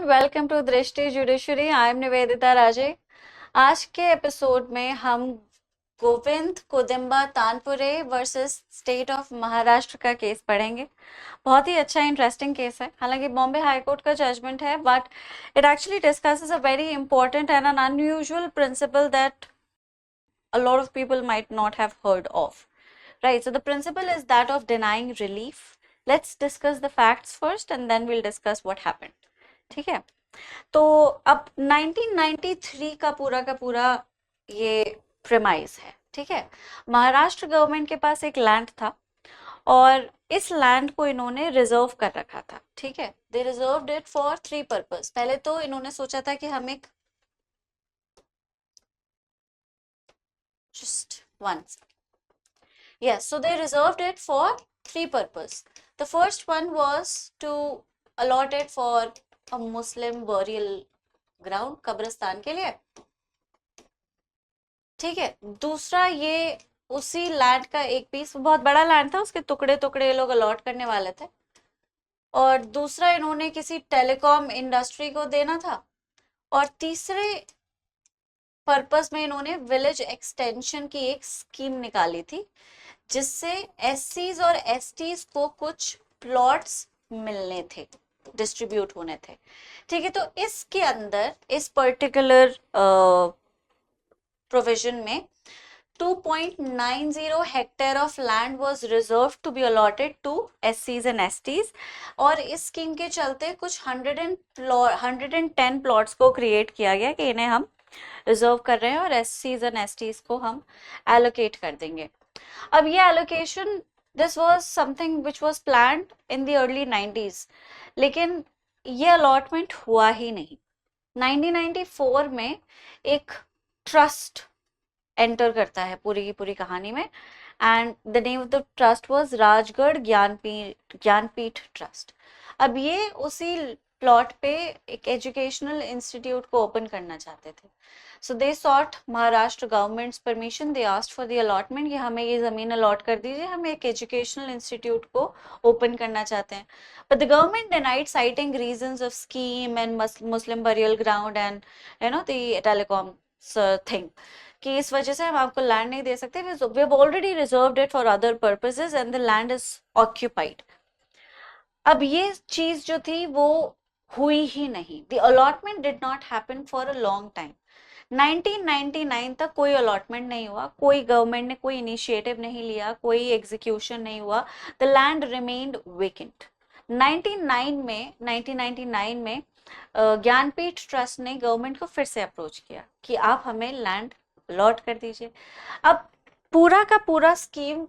Everyone, welcome to Drishti judiciary. I am Nivedita Raje. आज के episode में हम Govind Kodimba Tanpure versus state of Maharashtra का केस पढ़ेंगे। बहुत ही अच्छा इंटरेस्टिंग केस है। हालांकि बॉम्बे हाई कोर्ट का जजमेंट है, but it actually discusses a very important and N unusual principal that a lot of people might not have heard of. Right, so the principle is that of denying relief. Let's discuss the facts first and then we'll discuss what happened. ठीक है, तो अब 1993 का पूरा ये premise है। ठीक है, महाराष्ट्र गवर्नमेंट के पास एक लैंड था और इस लैंड को इन्होंने रिजर्व कर रखा था। ठीक है, दे रिजर्व्ड इट फॉर 3 पर्पस। पहले तो इन्होंने सोचा था कि हम एक just once. Yes, so they reserved it for 3 purpose. The first one was to allot it for a Muslim burial ground, कब्रिस्तान के लिए। ठीक है, दूसरा ये उसी लैंड का एक पीस, बहुत बड़ा लैंड था, उसके टुकड़े टुकड़े ये लोग अलॉट करने वाले थे। और दूसरा इन्होंने किसी टेलीकॉम इंडस्ट्री को देना था। और तीसरे पर्पस में इन्होंने विलेज एक्सटेंशन की एक स्कीम निकाली थी, जिससे एससीज और एसटीज को कुछ प्लॉट्स मिलने थे, डिस्ट्रीब्यूट होने थे। ठीक है, तो इसके अंदर इस पर्टिकुलर प्रोविजन में 2.90 hectare of land was reserved to be allotted to एससीज एंड एसटीज। और इस स्कीम के चलते कुछ 110 प्लॉट्स को क्रिएट किया गया कि इन्हें हम रिजर्व कर रहे हैं और एससीज एंड एसटीज को हम एलोकेट कर देंगे। अब ये allocation, this was something which was planned in the early 90s, लेकिन ये अलॉटमेंट हुआ ही नहीं। 1994 में एक ट्रस्ट एंटर करता है पूरी की पूरी कहानी में, and the name of the trust was Rajgarh Jnanpith trust. अब ये उसी प्लॉट पे एक एजुकेशनल इंस्टीट्यूट को ओपन करना चाहते थे। So they sought Maharashtra government's permission, they asked for the allotment कि हमें ये जमीन अलॉट कर दीजिए, हम एक एजुकेशनल इंस्टीट्यूट को ओपन करना चाहते हैं। But the government denied, citing reasons of scheme and Muslim burial ground and the telecom thing, कि इस वजह से हम आपको लैंड नहीं दे सकते। We have already reserved it for other purposes and the land is occupied. अब ये चीज जो थी वो हुई ही नहीं। The allotment did not happen for a long time. 1999 तक कोई अलॉटमेंट नहीं हुआ, कोई गवर्नमेंट ने कोई इनिशिएटिव नहीं लिया, कोई एग्जीक्यूशन नहीं हुआ। The land remained vacant. 1999 में ज्ञानपीठ ट्रस्ट ने गवर्नमेंट को फिर से अप्रोच किया कि आप हमें लैंड अलॉट कर दीजिए। अब पूरा का पूरा स्कीम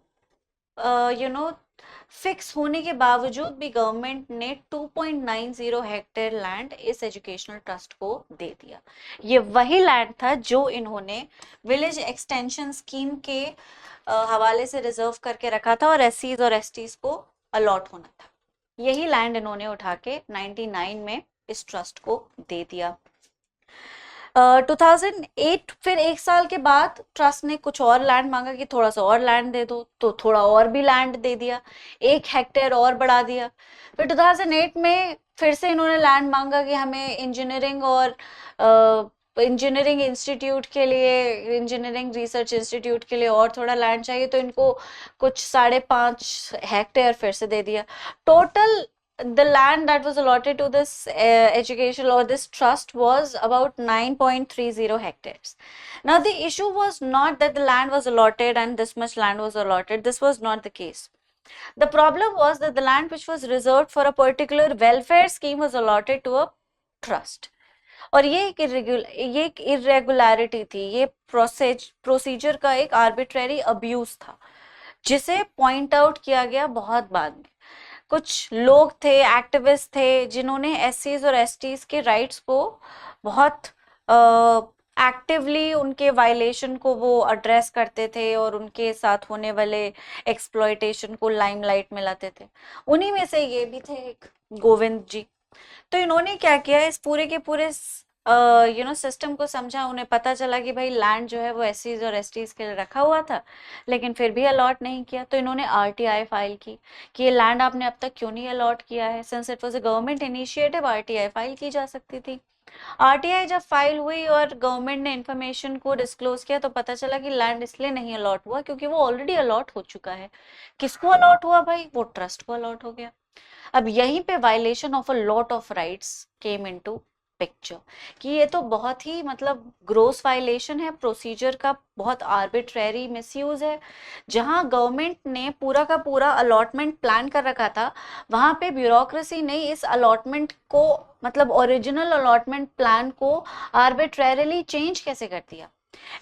फिक्स होने के बावजूद भी गवर्नमेंट ने 2.90 हेक्टेयर लैंड इस एजुकेशनल ट्रस्ट को दे दिया। ये वही लैंड था जो इन्होंने विलेज एक्सटेंशन स्कीम के हवाले से रिजर्व करके रखा था और एससीज और एसटीज को अलॉट होना था। यही लैंड इन्होंने उठा के 99 में इस ट्रस्ट को दे दिया। 2008 फिर एक साल के बाद ट्रस्ट ने कुछ और लैंड मांगा कि थोड़ा सा और लैंड दे दो, तो थोड़ा और भी लैंड दे दिया, 1 हेक्टेयर और बढ़ा दिया। फिर 2008 में फिर से इन्होंने लैंड मांगा कि हमें इंजीनियरिंग और इंजीनियरिंग इंस्टीट्यूट के लिए, इंजीनियरिंग रिसर्च इंस्टीट्यूट के लिए और थोड़ा लैंड चाहिए, तो इनको कुछ 5.5 हेक्टेयर फिर से दे दिया। Total the land that was allotted to this education or this trust was about 9.30 hectares. Now the issue was not that the land was allotted and this much land was allotted. This was not the case. The problem was that the land which was reserved for a particular welfare scheme was allotted to a trust. और ये एक irregularity थी, ये procedure का एक arbitrary abuse था, जिसे point out किया गया बहुत बाद में। कुछ लोग थे, एक्टिविस्ट थे, जिन्होंने एससीज और एसटीज के राइट्स को बहुत एक्टिवली उनके वायलेशन को वो एड्रेस करते थे और उनके साथ होने वाले एक्सप्लॉयटेशन को लाइमलाइट में लाते थे। उन्हीं में से ये भी थे एक गोविंद जी। तो इन्होंने क्या किया, इस पूरे के पूरे सिस्टम को समझा, उन्हें पता चला कि भाई लैंड जो है वो एससीज और एसटीज के लिए रखा हुआ था, लेकिन फिर भी अलॉट नहीं किया, तो इन्होंने आरटीआई फाइल की कि ये लैंड आपने अब तक क्यों नहीं अलॉट किया है। Since it was a government initiative, RTI file की जा सकती थी। आरटीआई जब फाइल हुई और गवर्नमेंट ने इन्फॉर्मेशन को डिस्क्लोज किया, तो पता चला कि लैंड इसलिए नहीं अलॉट हुआ क्योंकि वो ऑलरेडी अलॉट हो चुका है। किसको अलॉट हुआ भाई? वो ट्रस्ट को अलॉट हो गया। अब यहीं पे violation of a lot of rights came into picture, कि ये तो बहुत ही मतलब ग्रोस वायलेशन है, प्रोसीजर का बहुत आर्बिट्रेरी मिसयूज है। जहां गवर्नमेंट ने पूरा का पूरा अलॉटमेंट प्लान कर रखा था, वहां पे ब्यूरोक्रेसी ने इस अलॉटमेंट को मतलब ओरिजिनल अलॉटमेंट प्लान को आर्बिट्रेरीली चेंज कैसे कर दिया।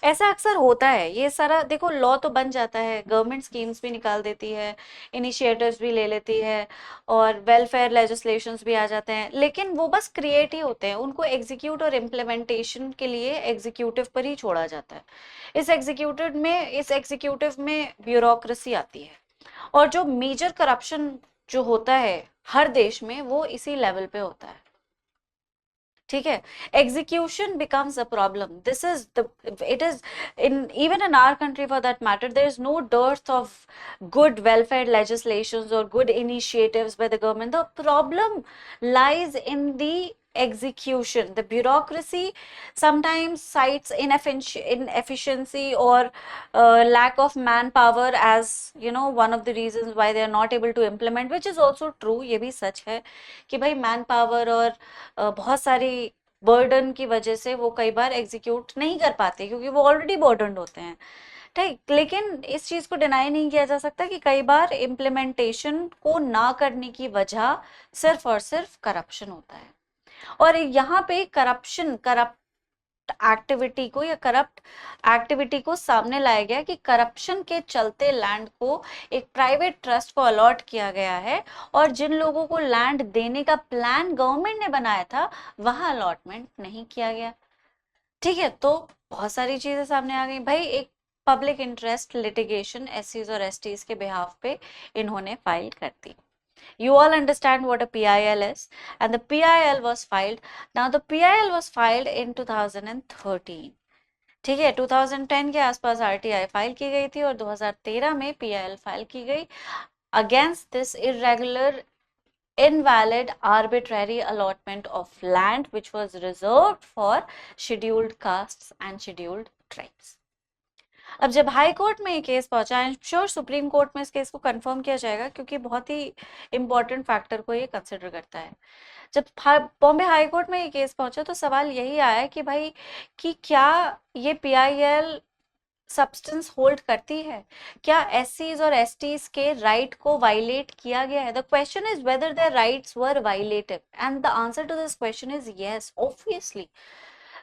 ऐसा अक्सर होता है। ये सारा देखो, लॉ तो बन जाता है, गवर्नमेंट स्कीम्स भी निकाल देती है, इनिशिएटिव्स भी ले लेती है, और वेलफेयर लेजिस्लेशंस भी आ जाते हैं, लेकिन वो बस क्रिएट ही होते हैं, उनको एग्जीक्यूट और इम्प्लीमेंटेशन के लिए एग्जीक्यूटिव पर ही छोड़ा जाता है। इस एग्जीक्यूटिव में ब्यूरोक्रेसी आती है, और जो मेजर करप्शन जो होता है हर देश में, वो इसी लेवल पे होता है। ठीक है, execution becomes a problem. This is the it is in even in our country for that matter, there is no dearth of good welfare legislations or good initiatives by the government. The problem lies in the execution. The bureaucracy sometimes cites inefficiency or lack of manpower as one of the reasons why they are not able to implement, which is also true. ये भी सच है कि भाई man power और बहुत सारी burden की वजह से वो कई बार एग्जीक्यूट नहीं कर पाते, क्योंकि वो ऑलरेडी बर्डन होते हैं। ठीक, लेकिन इस चीज को डिनाई नहीं किया जा सकता कि कई बार इम्प्लीमेंटेशन को ना करने की वजह सिर्फ और सिर्फ करप्शन होता है। और यहाँ पे करप्ट एक्टिविटी को या करप्ट एक्टिविटी को सामने लाया गया कि करप्शन के चलते लैंड को एक प्राइवेट ट्रस्ट को अलॉट किया गया है, और जिन लोगों को लैंड देने का प्लान गवर्नमेंट ने बनाया था, वहां अलॉटमेंट नहीं किया गया। ठीक है, तो बहुत सारी चीजें सामने आ गई भाई। एक पब्लिक इंटरेस्ट लिटिगेशन एससीज और एसटीज के बिहाफ पे इन्होंने फाइल कर दी। You all understand what a PIL is, and the PIL was filed. Now the PIL was filed in 2013. ठीक है, 2010 के आसपास आरटीआई फाइल की गई थी और 2013 में पीआईएल फाइल की गई against this irregular invalid arbitrary allotment of land which was reserved for scheduled castes and scheduled tribes. अब जब हाई कोर्ट में ये केस पहुंचा, I am sure supreme court में इस केस को कंफर्म किया जाएगा, क्योंकि बहुत ही इंपॉर्टेंट फैक्टर को ये कंसिडर करता है। जब बॉम्बे हाई कोर्ट में ये केस पहुंचा, तो सवाल यही आया कि भाई कि क्या ये पीआईएल सब्सटेंस होल्ड करती है, क्या एससीज और एसटीज के राइट को वायलेट किया गया है। The question is whether their rights were violated, and the answer to this question is yes, obviously.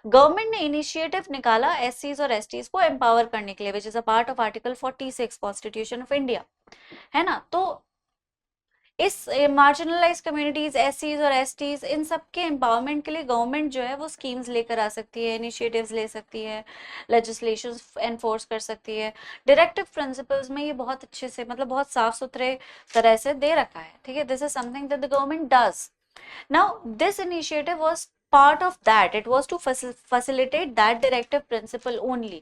Government ने इनिशिएटिव निकाला एससीज और एसटीज को एम्पावर करने के लिए, which is a part of article 46 constitution of India, है ना। तो इस मार्जिनलाइज कम्युनिटीज, एससीज और एसटीज, इन सब के एम्पावरमेंट के लिए गवर्नमेंट जो है वो स्कीम्स लेकर आ सकती है, इनिशिएटिव्स ले सकती है, लेजिस्लेशन एनफोर्स कर सकती है। डायरेक्टिव प्रिंसिपल्स में ये बहुत अच्छे से मतलब बहुत साफ सुथरे तरह से दे रखा है। ठीक है, this is something that the government does. Now, this initiative was part of that. It was to facilitate that directive principle only.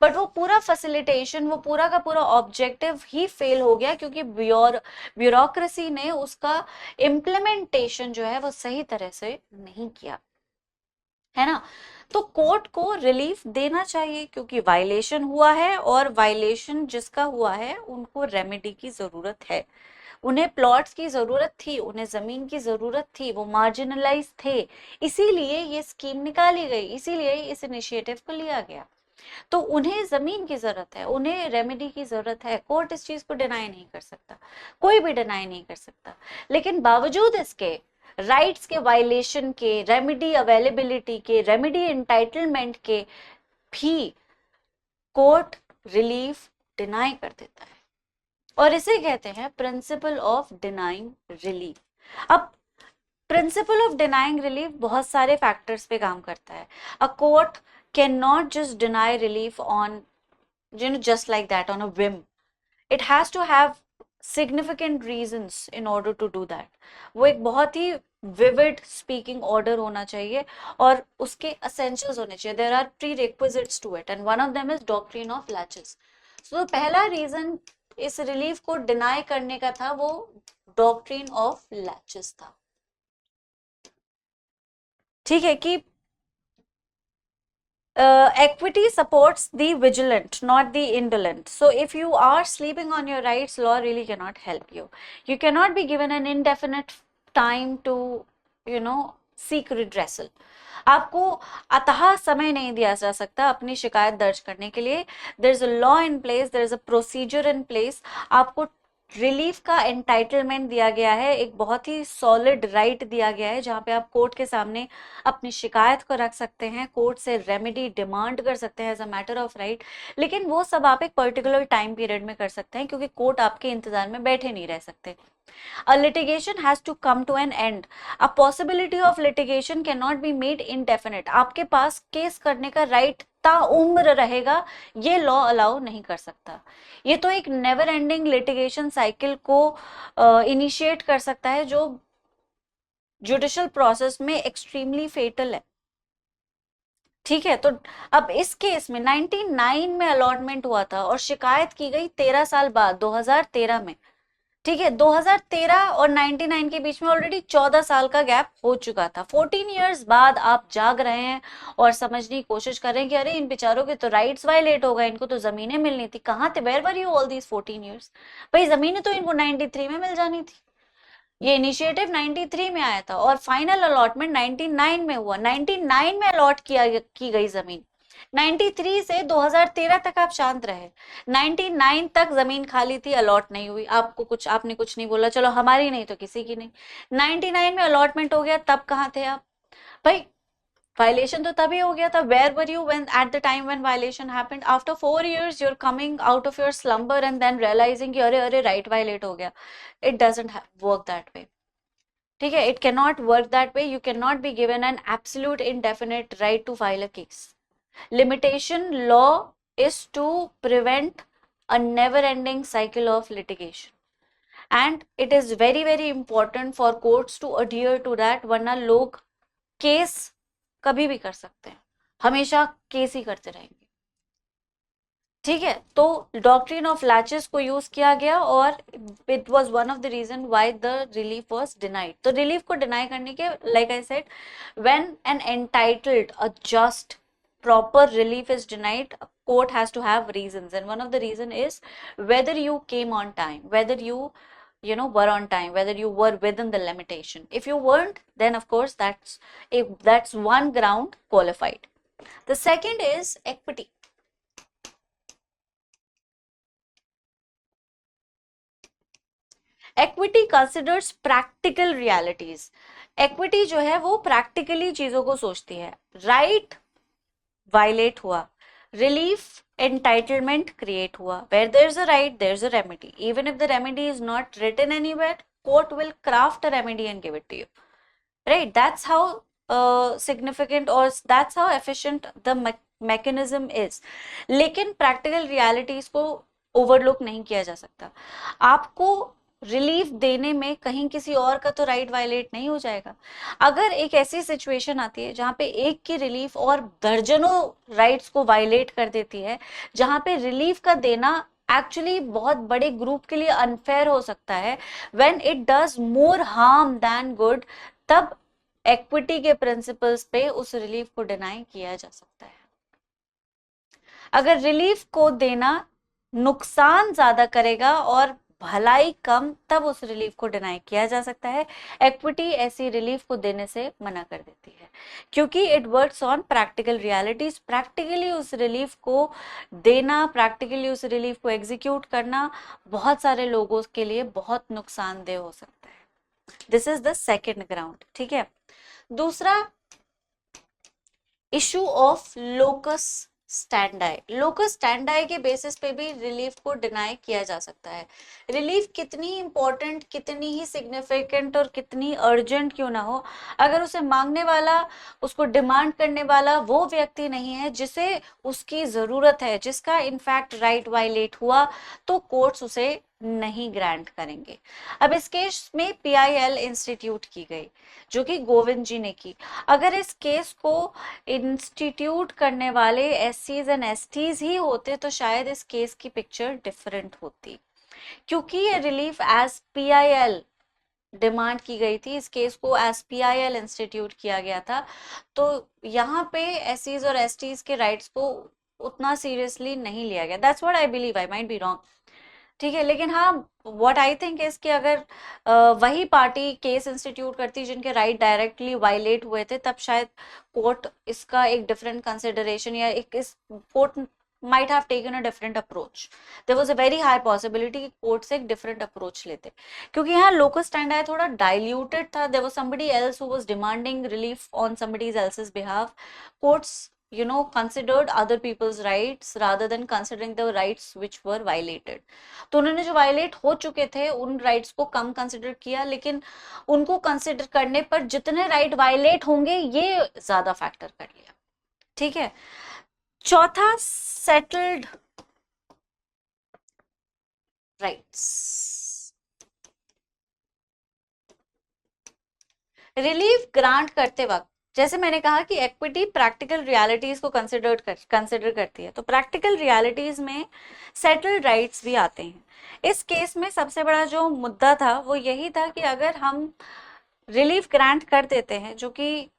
But वो पूरा facilitation, वो पूरा का पूरा objective ही fail हो गया, क्योंकि ब्यूरोक्रेसी ने उसका implementation जो है वो सही तरह से नहीं किया, है ना। तो कोर्ट को रिलीफ देना चाहिए, क्योंकि वायलेशन हुआ है, और वायलेशन जिसका हुआ है उनको रेमेडी की जरूरत है। उन्हें प्लॉट्स की जरूरत थी, उन्हें जमीन की जरूरत थी, वो मार्जिनलाइज थे, इसीलिए ये स्कीम निकाली गई, इसीलिए इस इनिशिएटिव को लिया गया। तो उन्हें जमीन की जरूरत है, उन्हें रेमेडी की जरूरत है। कोर्ट इस चीज को डिनाई नहीं कर सकता, कोई भी डिनाई नहीं कर सकता। लेकिन बावजूद इसके राइट्स के वायलेशन के, रेमेडी अवेलेबिलिटी के, रेमेडी एंटाइटलमेंट के भी कोर्ट रिलीफ डिनाई कर देता है, और इसे कहते हैं प्रिंसिपल ऑफ डिनाइंग रिलीफ। अब प्रिंसिपल ऑफ डिनाइंग रिलीफ बहुत सारे फैक्टर्स पे काम करता है। A court can not just deny relief on just like that, on a whim. It has to have significant reasons in order to do that. वो एक बहुत ही विविड स्पीकिंग ऑर्डर होना चाहिए और उसके असेंशियल्स होने चाहिए. There are prerequisites to it and one of them is doctrine of laches. So पहला रीजन इस रिलीफ को डिनाई करने का था वो डॉक्ट्रिन ऑफ लैचेस था. ठीक है कि equity supports the vigilant, not the indolent. So if you are sleeping on your rights, law really cannot help you. You cannot be given an indefinite time to, seek redressal. आपको अतः समय नहीं दिया जा सकता अपनी शिकायत दर्ज करने के लिए. There is a law in place, there is a procedure in place. आपको रिलीफ का एंटाइटलमेंट दिया गया है, एक बहुत ही सॉलिड राइट दिया गया है जहां पे आप कोर्ट के सामने अपनी शिकायत को रख सकते हैं, कोर्ट से रेमेडी डिमांड कर सकते हैं as a matter of right. लेकिन वो सब आप एक पर्टिकुलर टाइम पीरियड में कर सकते हैं क्योंकि कोर्ट आपके इंतजार में बैठे नहीं रह सकते. A litigation has to come to an end. A possibility of litigation cannot be made indefinite. आपके पास केस करने का राइट ताउम्र रहेगा, ये लॉ अलाउ नहीं कर सकता. ये तो एक नेवर एंडिंग लिटिगेशन साइकिल को इनिशिएट कर सकता है जो जुडिशियल प्रोसेस में एक्सट्रीमली फेटल है. ठीक है, तो अब इस केस में 99 में अलॉटमेंट हुआ था और शिकायत की गई 13 साल बाद 2013 में. ठीक है, 2013 और 99 के बीच में ऑलरेडी 14 साल का गैप हो चुका था. 14 इयर्स बाद आप जाग रहे हैं और समझने की कोशिश कर रहे हैं कि अरे इन बेचारों के तो राइट्स वायलेट हो गए, इनको तो जमीनें मिलनी थी. कहाँ थे, where were you all these 14 years? भाई जमीनें तो इनको 93 में मिल जानी थी. ये इनिशिएटिव 93 में आया था और फाइनल अलॉटमेंट 99 में हुआ. 99 में अलॉट की गई जमीन. 93 से 2013 तक आप शांत रहे. 99 तक जमीन खाली थी, अलॉट नहीं हुई. आपने कुछ नहीं बोला, चलो हमारी नहीं तो किसी की नहीं. 99 में अलॉटमेंट हो गया, तब कहाँ थे आप? भाई वायलेशन तो तभी हो गया था. Where were you when at the time when violation happened? After 4 years you're coming out of your slumber and then realizing कि अरे अरे राइट वायलेट हो गया. It doesn't work that way. ठीक है, it cannot work that way. You cannot be given an absolute indefinite right to file a case. Limitation law is to prevent a never ending cycle of litigation, and it is very very important for courts to adhere to that. वरना लोग case कभी भी कर सकते हैं, हमेशा case ही करते रहेंगे. ठीक है, तो डॉक्ट्रिन ऑफ लैचेस को यूज किया गया और it was one of the reason why the relief was denied. तो रिलीफ को डिनाई करने के, like I said, when an entitled a just proper relief is denied, a court has to have reasons, and one of the reason is whether you came on time, whether you were on time, whether you were within the limitation. If you weren't, then of course that's one ground qualified. The second is equity. Equity considers practical realities. Equity जो है वो practically चीजों को सोचती है. Right violate हुआ, relief entitlement create हुआ. Where there is a right there is a remedy. Even if the remedy is not written anywhere, court will craft a remedy and give it to you. Right, that's how significant और that's how efficient the mechanism is. लेकिन practical realities को overlook नहीं किया जा सकता. आपको relief देने में कहीं किसी और का तो राइट वायलेट नहीं हो जाएगा. अगर एक ऐसी सिचुएशन आती है जहां पे एक की रिलीफ और दर्जनों राइट्स को वायलेट कर देती है, जहां पे रिलीफ का देना एक्चुअली बहुत बड़े ग्रुप के लिए अनफेयर हो सकता है, when it does more harm then good, तब इक्विटी के प्रिंसिपल्स पे उस रिलीफ को डिनाई किया जा सकता है. अगर रिलीफ को देना नुकसान ज्यादा करेगा और भलाई कम, तब उस रिलीफ को डिनाई किया जा सकता है. इक्विटी ऐसी रिलीफ को देने से मना कर देती है क्योंकि it works on practical realities. Practically उस रिलीफ को देना, प्रैक्टिकली उस रिलीफ को एग्जीक्यूट करना बहुत सारे लोगों के लिए बहुत नुकसानदेह हो सकता है. This is the second ground. ठीक है, दूसरा इशू ऑफ लोकस स्टैंडाई. लोकस स्टैंडाई के बेसिस पे भी रिलीफ को डिनाई किया जा सकता है. रिलीफ कितनी इंपॉर्टेंट, कितनी ही सिग्निफिकेंट और कितनी अर्जेंट क्यों ना हो, अगर उसे मांगने वाला, उसको डिमांड करने वाला वो व्यक्ति नहीं है जिसे उसकी जरूरत है, जिसका इनफैक्ट राइट वायलेट हुआ, तो कोर्ट्स उसे नहीं ग्रांट करेंगे। अब इस केस में PIL इंस्टीट्यूट की गई, जो कि गोविंद जी ने की। अगर इस केस को इंस्टीट्यूट करने वाले SCs एंड STs ही होते तो शायद इस केस की पिक्चर डिफरेंट होती, क्योंकि ये रिलीफ एज PIL डिमांड की गई थी, इस केस को एज PIL इंस्टीट्यूट किया गया था। तो यहाँ पे SCs और STs के राइट्स को उतना सीरियसली नहीं लिया गया। That's what I believe, I might be wrong, ठीक है। लेकिन हाँ, व्हाट आई थिंक इज कि अगर वही पार्टी केस इंस्टीट्यूट करती जिनके राइट डायरेक्टली वायलेट हुए थे, तब शायद कोर्ट इसका एक डिफरेंट कंसिडरेशन या एक इस court might have taken a different approach. There was a very high possibility कि कोर्ट से एक डिफरेंट अप्रोच लेते, क्योंकि यहाँ लोकस स्टैंड आया थोड़ा डाइल्यूटेड था. there was somebody else who was demanding relief on somebody else's behalf. Courts considered other people's rights rather than considering the rights which were violated. तो उन्होंने जो वायलेट हो चुके थे उन राइट्स को कम कंसिडर किया, लेकिन उनको कंसिडर करने पर जितने राइट वायलेट होंगे ये ज्यादा फैक्टर कर लिया, ठीक है। चौथा, सेटल्ड राइट्स। रिलीफ ग्रांट करते वक्त जैसे मैंने कहा कि इक्विटी प्रैक्टिकल रियलिटीज को कंसिडर करती है, तो प्रैक्टिकल रियलिटीज में सेटल्ड राइट्स भी आते हैं। इस केस में सबसे बड़ा जो मुद्दा था वो यही था कि अगर हम रिलीफ ग्रांट कर देते हैं, जो कि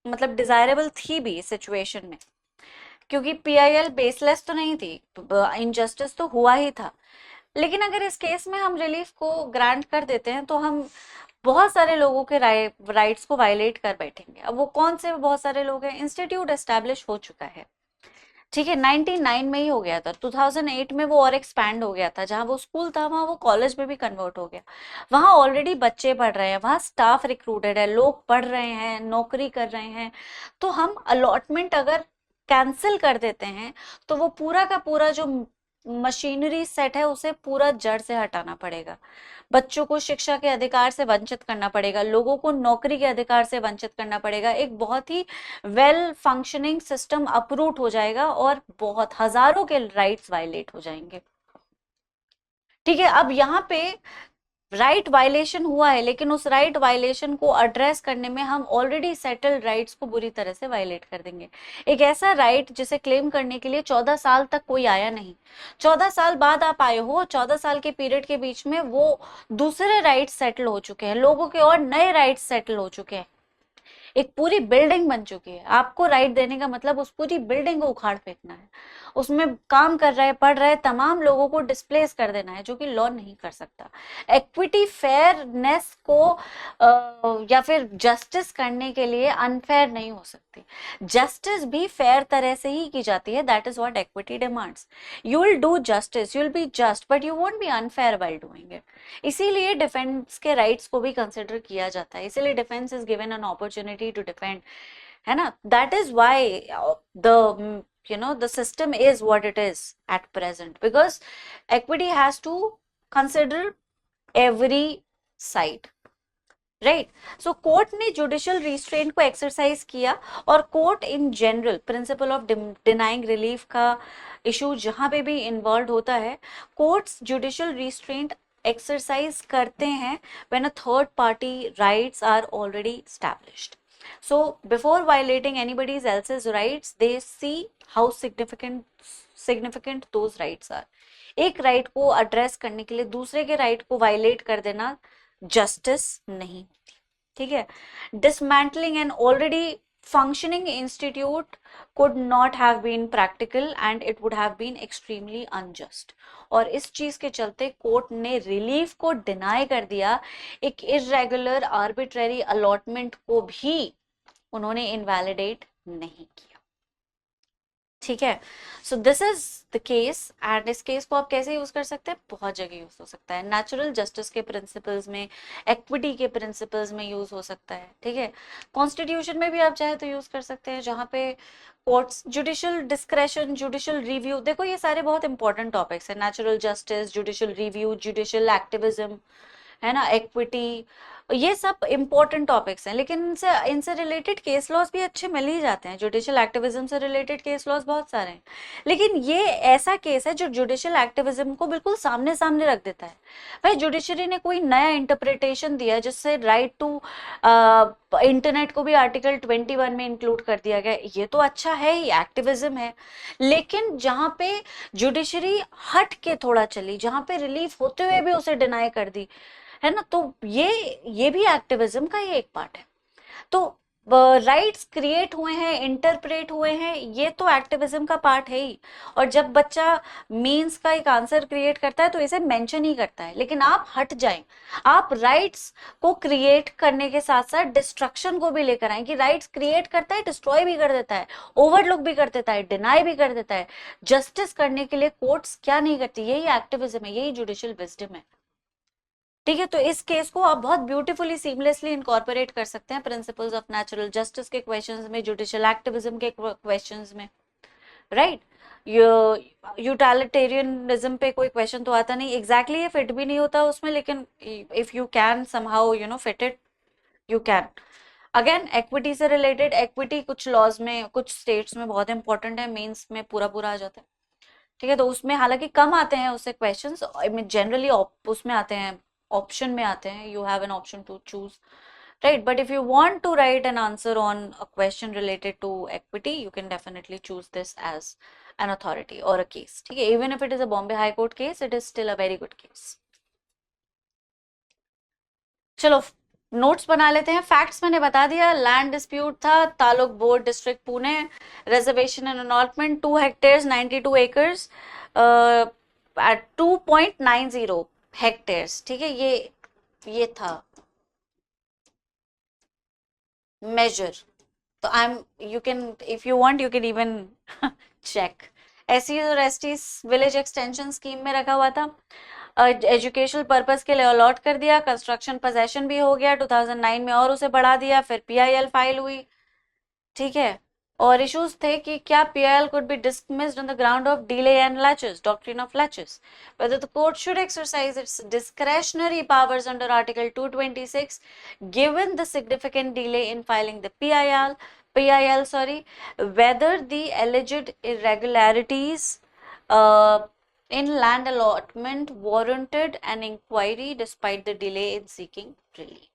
मतलब डिजायरेबल थी भी सिचुएशन में, क्योंकि PIL बेसलेस तो नहीं थी, इनजस्टिस तो हुआ ही था, लेकिन अगर इस केस में हम रिलीफ को ग्रांट कर देते हैं तो हम बहुत सारे लोगों के राइट्स को वायलेट कर बैठेंगे। अब वो कौन से बहुत सारे लोग हैं? इंस्टीट्यूट एस्टैब्लिश हो चुका है, ठीक है, 99 में ही हो गया था, 2008 में वो और एक्सपैंड हो गया था, जहां वो स्कूल था वहां वो कॉलेज में भी कन्वर्ट हो गया। वहां ऑलरेडी बच्चे पढ़ रहे हैं, वहां स्टाफ रिक्रूटेड है, लोग पढ़ रहे हैं, नौकरी कर रहे हैं। तो हम अलॉटमेंट अगर कैंसिल कर देते हैं तो वो पूरा का पूरा जो मशीनरी सेट है उसे पूरा जड़ से हटाना पड़ेगा। बच्चों को शिक्षा के अधिकार से वंचित करना पड़ेगा, लोगों को नौकरी के अधिकार से वंचित करना पड़ेगा, एक बहुत ही वेल फंक्शनिंग सिस्टम अपरूट हो जाएगा और बहुत हजारों के राइट्स वायलेट हो जाएंगे, ठीक है। अब यहाँ पे राइट वायलेशन हुआ है, लेकिन उस राइट वायलेशन को एड्रेस करने में हम ऑलरेडी सेटल्ड राइट्स को बुरी तरह से वायलेट कर देंगे। एक ऐसा राइट जिसे क्लेम करने के लिए 14 साल तक कोई आया नहीं, 14 साल बाद आप आए हो, 14 साल के पीरियड के बीच में वो दूसरे राइट्स सेटल हो चुके हैं, लोगों के और नए राइट्स सेटल हो चुके हैं, एक पूरी बिल्डिंग बन चुकी है। आपको राइट देने का मतलब उस पूरी बिल्डिंग को उखाड़ फेंकना है, उसमें काम कर रहे पढ़ रहे तमाम लोगों को डिस्प्लेस कर देना है, जो कि लॉ नहीं कर सकता। इक्विटी फेयरनेस को या फिर जस्टिस करने के लिए अनफेयर नहीं हो सकती, जस्टिस भी फेयर तरह से ही की जाती है। That is what equity demands. You will do justice, you will be just, but you won't be unfair while doing it. इसीलिए डिफेंस के राइट्स को भी कंसिडर किया जाता है, इसीलिए defence is given an opportunity to defend, है ना। That is why the system is what it is at present, because equity has to consider every side, right? So court ने जुडिशियल रिस्ट्रेंट को exercise किया, और court in general principle of denying relief का issue जहां पे भी involve होता है, कोर्ट्स जुडिशियल रिस्ट्रेंट एक्सरसाइज करते हैं when a third party rights are already established. So before violating anybody else's rights, they see how significant those rights are. एक right को एड्रेस करने के लिए दूसरे के राइट को वायलेट कर देना जस्टिस नहीं होती, ठीक है। Dismantling an already functioning institute could not have been practical and it would have been extremely unjust. और इस चीज के चलते कोर्ट ने रिलीफ को डिनाई कर दिया, एक इरेगुलर आर्बिट्ररी अलॉटमेंट को भी उन्होंने इनवैलिडेट नहीं किया, ठीक है। So this is the case, and इस केस को आप कैसे यूज कर सकते हैं? बहुत जगह यूज हो सकता है, नेचुरल जस्टिस के प्रिंसिपल्स में, इक्विटी के प्रिंसिपल्स में यूज हो सकता है, ठीक है। कॉन्स्टिट्यूशन में भी आप चाहे तो यूज कर सकते हैं, जहां पे courts judicial discretion, judicial review, देखो ये सारे बहुत इंपॉर्टेंट टॉपिक्स है, natural justice, judicial review, judicial activism, है ना, इक्विटी, ये सब इंपॉर्टेंट टॉपिक्स हैं, लेकिन इनसे इनसे रिलेटेड केस लॉज भी अच्छे मिल ही जाते हैं। जुडिशियल एक्टिविज्म से रिलेटेड केस लॉज बहुत सारे हैं, लेकिन ये ऐसा केस है जो जुडिशियल एक्टिविज्म को बिल्कुल सामने सामने रख देता है। भाई जुडिशरी ने कोई नया इंटरप्रिटेशन दिया जिससे राइट टू इंटरनेट को भी आर्टिकल 21 में इंक्लूड कर दिया गया, ये तो अच्छा है ही, एक्टिविज्म है। लेकिन जहाँ पे जुडिशरी हट के थोड़ा चली, जहाँ पे रिलीफ होते हुए भी उसे डिनाई कर दी, है ना, तो ये भी एक्टिविज्म का ही एक पार्ट है। तो राइट्स क्रिएट हुए हैं, इंटरप्रेट हुए हैं, ये तो एक्टिविज्म का पार्ट है ही। और जब बच्चा मीन्स का एक आंसर क्रिएट करता है तो इसे मेंशन ही करता है, लेकिन आप हट जाएं, आप राइट्स को क्रिएट करने के साथ साथ डिस्ट्रक्शन को भी लेकर आए कि राइट्स क्रिएट करता है, डिस्ट्रॉय भी कर देता है, ओवरलुक भी कर देता है, डिनाई भी कर देता है। जस्टिस करने के लिए कोर्ट्स क्या नहीं करती, यही एक्टिविज्म है, यही जुडिशियल विजडम है। ठीक है, तो इस केस को आप बहुत ब्यूटीफुली सीमलेसली इनकॉर्पोरेट कर सकते हैं प्रिंसिपल्स ऑफ नेचुरल जस्टिस के क्वेश्चंस में, जुडिशियल एक्टिविज्म के क्वेश्चंस में, राइट। यूटिलिटेरियनिज्म पे कोई क्वेश्चन तो आता नहीं, एग्जैक्टली ये फिट भी नहीं होता उसमें, लेकिन if you can somehow fit it, you can. Again equity से रिलेटेड, एक्विटी कुछ लॉज में, कुछ स्टेट्स में बहुत इंपॉर्टेंट है, मेंस में पूरा पूरा आ जाता है। ठीक है, तो उसमें हालांकि कम आते हैं उससे क्वेश्चंस, जनरली उसमें आते हैं, ऑप्शन में आते हैं, you have an option to choose, right? But if you want to write an answer on a question related to equity, you can definitely choose this as an authority or a case. ठीक है, even if it is a Bombay High Court case, it is still a very good case. चलो notes बना लेते हैं। Facts मैंने बता दिया, land dispute था, taluk board district Pune, reservation and allotment 2 hectares 92 acres at 2.90 hectares. ठीक है, ये था measure. तो I am, you can, if you want you can even check. एससीज और एसटीज विलेज एक्सटेंशन स्कीम में रखा हुआ था, एजुकेशनल पर्पस के लिए अलॉट कर दिया, कंस्ट्रक्शन पोजेशन भी हो गया 2009 में, और उसे बढ़ा दिया, फिर पीआईएल फाइल हुई। ठीक है, और इश्यूज थे कि क्या PIL could be dismissed on the ground of delay and laches, doctrine of laches, whether the court should exercise its discretionary powers under Article 226 given the significant delay in filing the PIL, whether the alleged irregularities in land allotment warranted an inquiry despite the delay in seeking relief.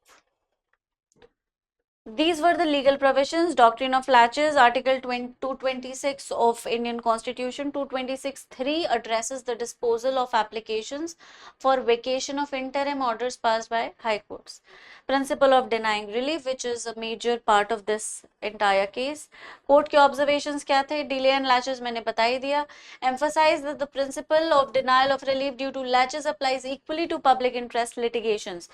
These were the legal provisions. Doctrine of laches, Article 226 of Indian Constitution. 226(3) addresses the disposal of applications for vacation of interim orders passed by high courts. Principle of denying relief, which is a major part of this entire case. Court के observations क्या थे? Delay and laches मैंने बता ही दिया. Emphasize that the principle of denial of relief due to laches applies equally to public interest litigations.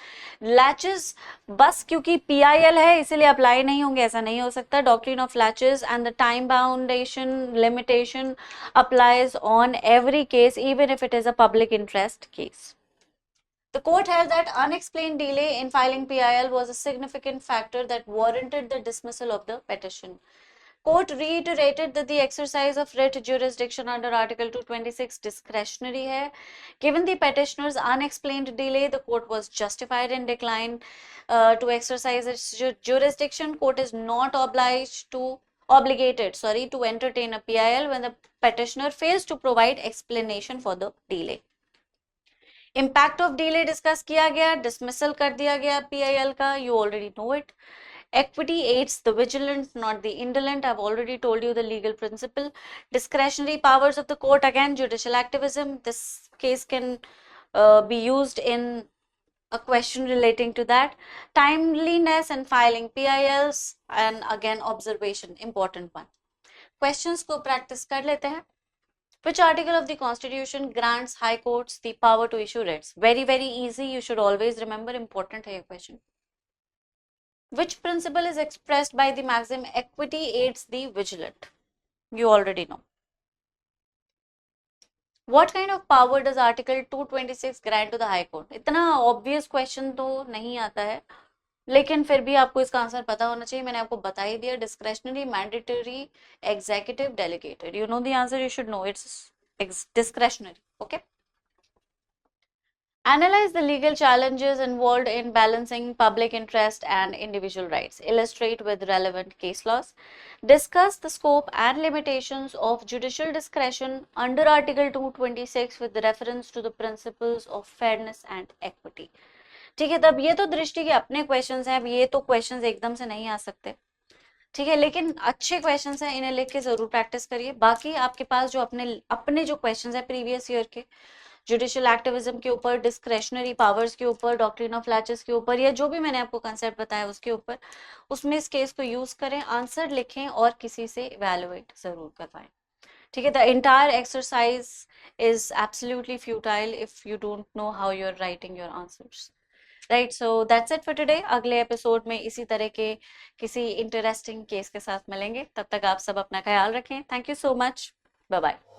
Laches बस क्योंकि PIL है इसलिए अप्लाई नहीं होंगे, ऐसा नहीं हो सकता. Doctrine of laches and the time boundation limitation applies on every case, even if it is a public interest case. The court held that unexplained delay in filing PIL was a significant factor that warranted the dismissal of the petition. Court reiterated that the exercise of writ jurisdiction under Article 226 discretionary hai. Given the petitioner's unexplained delay, the court was justified in decline to exercise its jurisdiction. Court is not obligated to entertain a PIL when the petitioner fails to provide explanation for the delay. Impact of delay discuss किया गया, dismissal कर दिया गया PIL का, you already know it. Equity aids the vigilant, not the indolent. I've already told you the legal principle. Discretionary powers of the court, again judicial activism. This case can be used in a question relating to that. Timeliness and filing PILs, and again observation, important one. Questions को practice कर लेते हैं. Which article of the Constitution grants high courts the power to issue writs? Very, very easy. You should always remember. Important है ये question. Which principle is expressed by the maxim equity aids the vigilant? You already know. What kind of power does Article 226 grant to the High Court? इतना obvious question तो नहीं आता है, लेकिन फिर भी आपको इसका आंसर पता होना चाहिए. मैंने आपको बता ही दिया. Discretionary, mandatory, executive, delegated. You know the answer, you should know it's discretionary. Okay, Analyze the legal challenges involved in balancing public interest and individual rights. Illustrate with relevant case laws. Discuss the scope and limitations of judicial discretion under Article 226 with reference to the principles of fairness and equity. ठीक है, तब ये तो दृष्टि के अपने questions हैं, अब ये तो क्वेश्चंस एकदम से नहीं आ सकते, ठीक है, लेकिन अच्छे क्वेश्चंस हैं, इन्हें लेके जरूर प्रैक्टिस करिए। बाकी आपके पास जो अपने अपने जो क्वेश्चंस हैं प्रीवियस ईयर के, जुडिशियल एक्टिविज्म के ऊपर, डिस्क्रेशनरी पावर्स के ऊपर, डॉक्ट्रिन ऑफ लैचेस के ऊपर, या जो भी मैंने आपको कंसेप्ट बताया उसके ऊपर, उसमें इस केस को यूज करें, आंसर लिखें और किसी से इवेलुएट जरूर करवाएं। ठीक है, the entire exercise is absolutely futile if you don't know how you are writing your answers. Right, so that's it for today. अगले एपिसोड में इसी तरह के किसी इंटरेस्टिंग केस के साथ मिलेंगे। तब तक आप सब अपना ख्याल रखें। Thank you so much. Bye bye.